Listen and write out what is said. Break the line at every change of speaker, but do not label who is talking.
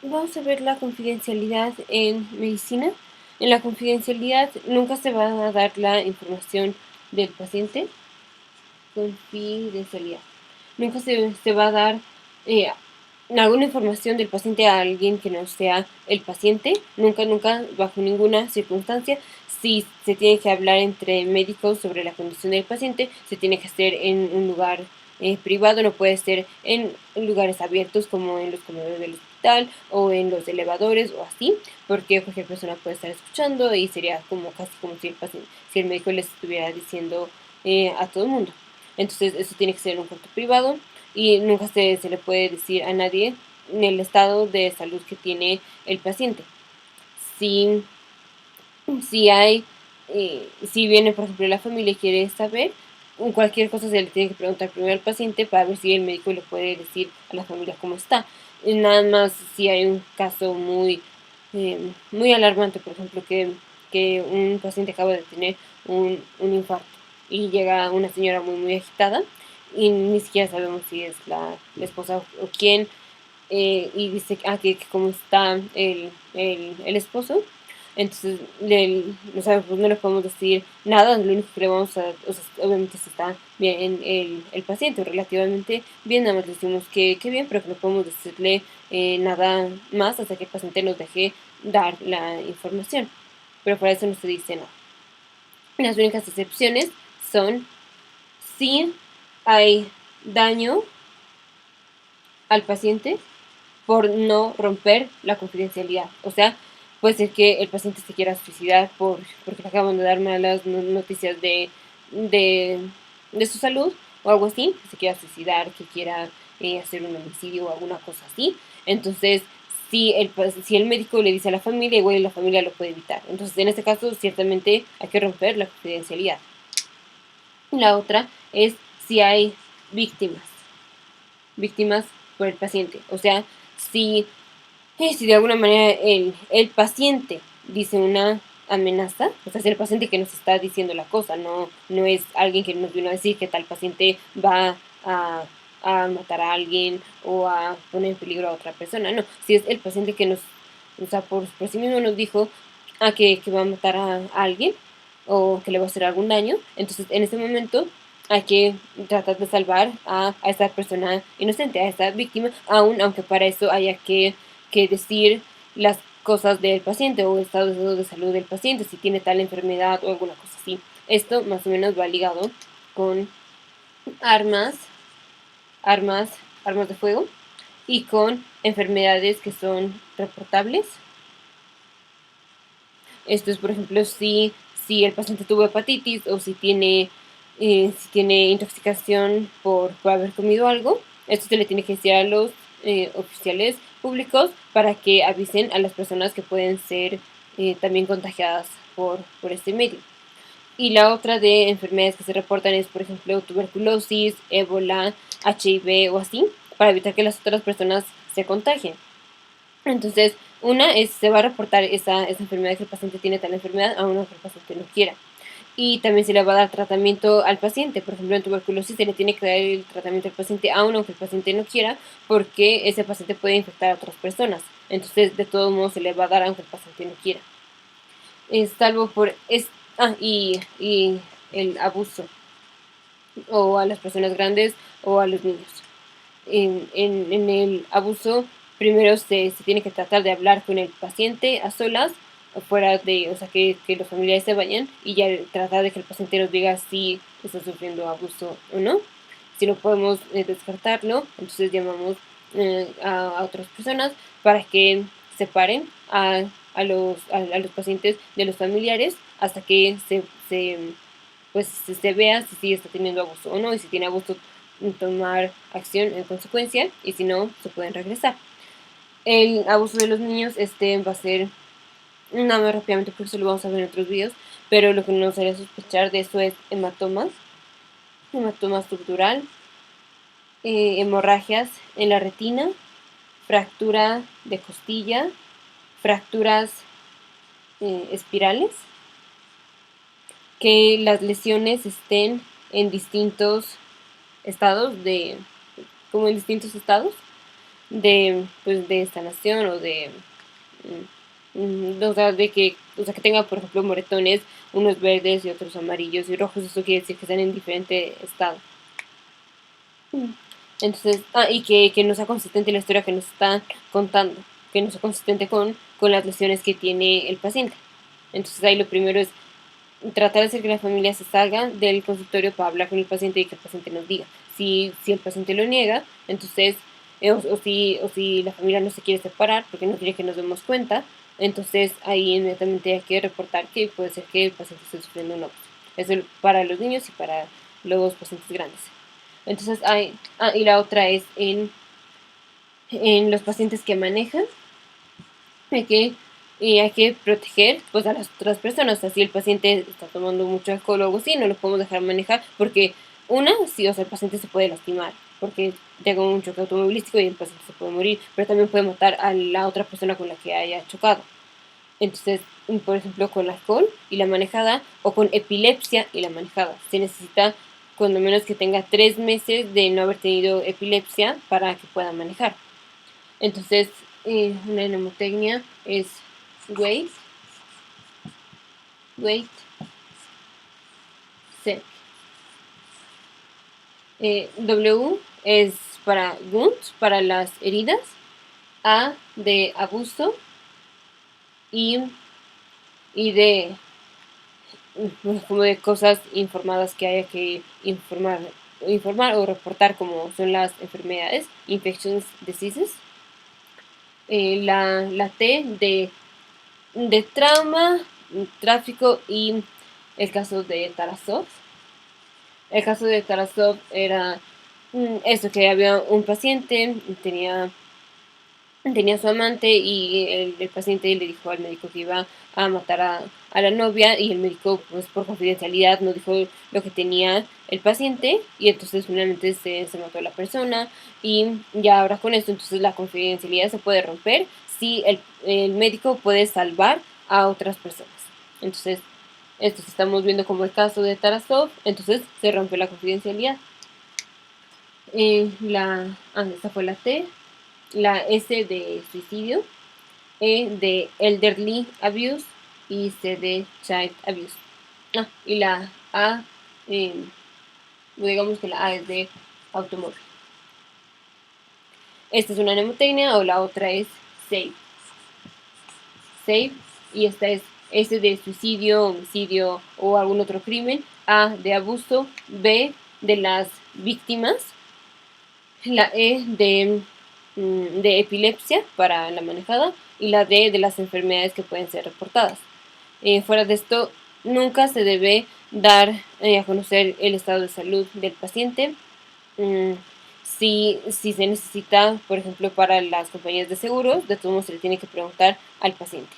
Vamos a ver la confidencialidad en medicina. En la confidencialidad nunca se va a dar la información del paciente. Confidencialidad. Nunca se va a dar eh, alguna información del paciente a alguien que no sea el paciente. Nunca, nunca, bajo ninguna circunstancia. Si se tiene que hablar entre médicos sobre la condición del paciente, se tiene que hacer en un lugar privado, no puede ser en lugares abiertos como en los comedores del hospital o en los elevadores o así, porque cualquier persona puede estar escuchando y sería como casi como si si el médico les estuviera diciendo a todo el mundo. Entonces eso tiene que ser un cuarto privado y nunca se le puede decir a nadie en el estado de salud que tiene el paciente. Si, si hay, si viene por ejemplo la familia y quiere saber, cualquier cosa se le tiene que preguntar primero al paciente para ver si el médico le puede decir a la familia cómo está. Nada más si hay un caso muy alarmante, por ejemplo, que un paciente acaba de tener un infarto y llega una señora muy agitada y ni siquiera sabemos si es la esposa o quién, y dice que cómo está el esposo. Entonces, o sea, pues no le podemos decir nada, lo único que le vamos a, o sea, obviamente si está bien el paciente, relativamente bien, nada más le decimos que bien, pero que no podemos decirle nada más hasta que el paciente nos deje dar la información. Pero por eso no se dice nada. Las únicas excepciones son si hay daño al paciente por no romper la confidencialidad. O sea, puede ser que el paciente se quiera suicidar porque le acaban de dar malas noticias de, de su salud o algo así, que se quiera suicidar, que quiera hacer un homicidio o alguna cosa así. Entonces, si el médico le dice a la familia, igual la familia lo puede evitar. Entonces, en este caso, ciertamente hay que romper la confidencialidad. La otra es si hay víctimas, víctimas por el paciente. O sea, si de alguna manera el paciente dice una amenaza, o sea, es el paciente que nos está diciendo la cosa, no es alguien que nos vino a decir que tal paciente va a matar a alguien o a poner en peligro a otra persona, no, si es el paciente que nos, o sea, por sí mismo nos dijo que va a matar a alguien o que le va a hacer algún daño, entonces en ese momento hay que tratar de salvar a esa persona inocente, a esa víctima, aunque para eso haya que decir las cosas del paciente o el estado de salud del paciente, si tiene tal enfermedad o alguna cosa así. Esto más o menos va ligado con armas, armas, armas de fuego y con enfermedades que son reportables. Esto es, por ejemplo, si el paciente tuvo hepatitis o si tiene intoxicación por haber comido algo. Esto se le tiene que decir a los oficiales públicos para que avisen a las personas que pueden ser también contagiadas por este medio. Y la otra de enfermedades que se reportan es, por ejemplo, tuberculosis, ébola, HIV o así, para evitar que las otras personas se contagien. Entonces, una es, se va a reportar esa enfermedad que el paciente tiene tal enfermedad, aun que el paciente no quiera. Y también se le va a dar tratamiento al paciente. Por ejemplo, en tuberculosis se le tiene que dar el tratamiento al paciente, aunque el paciente no quiera, porque ese paciente puede infectar a otras personas. Entonces, de todos modos, se le va a dar aunque el paciente no quiera. Salvo por... y el abuso, o a las personas grandes o a los niños. En el abuso, primero se tiene que tratar de hablar con el paciente a solas, fuera de, o sea, que los familiares se vayan y ya tratar de que el paciente nos diga si está sufriendo abuso o no. Si no podemos descartarlo, entonces llamamos a otras personas para que separen a los pacientes de los familiares hasta que pues se vea si está teniendo abuso o no, y si tiene abuso, tomar acción en consecuencia, y si no, se pueden regresar. El abuso de los niños va a ser, nada más rápidamente porque eso lo vamos a ver en otros videos, pero lo que nos haría sospechar de eso es hematoma estructural, hemorragias en la retina, fractura de costilla, fracturas espirales, que las lesiones estén en distintos estados como en distintos estados, pues, de esta nación o o sea, que tenga, por ejemplo, moretones, unos verdes y otros amarillos y rojos, eso quiere decir que están en diferente estado. Entonces, y que no sea consistente la historia que nos está contando, que no sea consistente con las lesiones que tiene el paciente. Entonces ahí lo primero es tratar de hacer que la familia se salga del consultorio para hablar con el paciente y que el paciente nos diga. Si el paciente lo niega, entonces, o si la familia no se quiere separar porque no quiere que nos demos cuenta, entonces ahí inmediatamente hay que reportar que puede ser que el paciente esté sufriendo un abuso. Eso es para los niños y para los pacientes grandes. Entonces, y la otra es en los pacientes que manejan, hay que, hay que proteger pues, a las otras personas. O sea, si el paciente está tomando mucho alcohol o algo así, no lo podemos dejar manejar porque, sí, o sea, el paciente se puede lastimar porque llega un choque automovilístico y el paciente se puede morir, pero también puede matar a la otra persona con la que haya chocado. Entonces, por ejemplo, con alcohol y la manejada o con epilepsia y la manejada. Se necesita cuando menos que tenga 3 meses de no haber tenido epilepsia para que pueda manejar. Entonces, una mnemotecnia es wait, wait, set. W es para wounds, para las heridas. A de abuso. Y de como de cosas informadas que haya que informar o reportar, como son las enfermedades, infections diseases. La T de trauma, tráfico y el caso de Tarasov. El caso de Tarasov era eso, que había un paciente, tenía su amante y el paciente le dijo al médico que iba a matar a la novia y el médico pues por confidencialidad no dijo lo que tenía el paciente y entonces finalmente se mató a la persona y ya ahora con esto entonces la confidencialidad se puede romper si el médico puede salvar a otras personas. Entonces esto estamos viendo como el caso de Tarasov, entonces se rompe la confidencialidad. Esta fue la T. La S de suicidio, E de elderly abuse y C de child abuse. Y la A, digamos que la A es de automóvil. Esta es una mnemotecnia o la otra es save. Save, y esta es S de suicidio, homicidio o algún otro crimen, A de abuso, B de las víctimas, la E de epilepsia para la manejada y la D de las enfermedades que pueden ser reportadas. Fuera de esto, nunca se debe dar a conocer el estado de salud del paciente. Si se necesita, por ejemplo, para las compañías de seguros, de todos modos se le tiene que preguntar al paciente.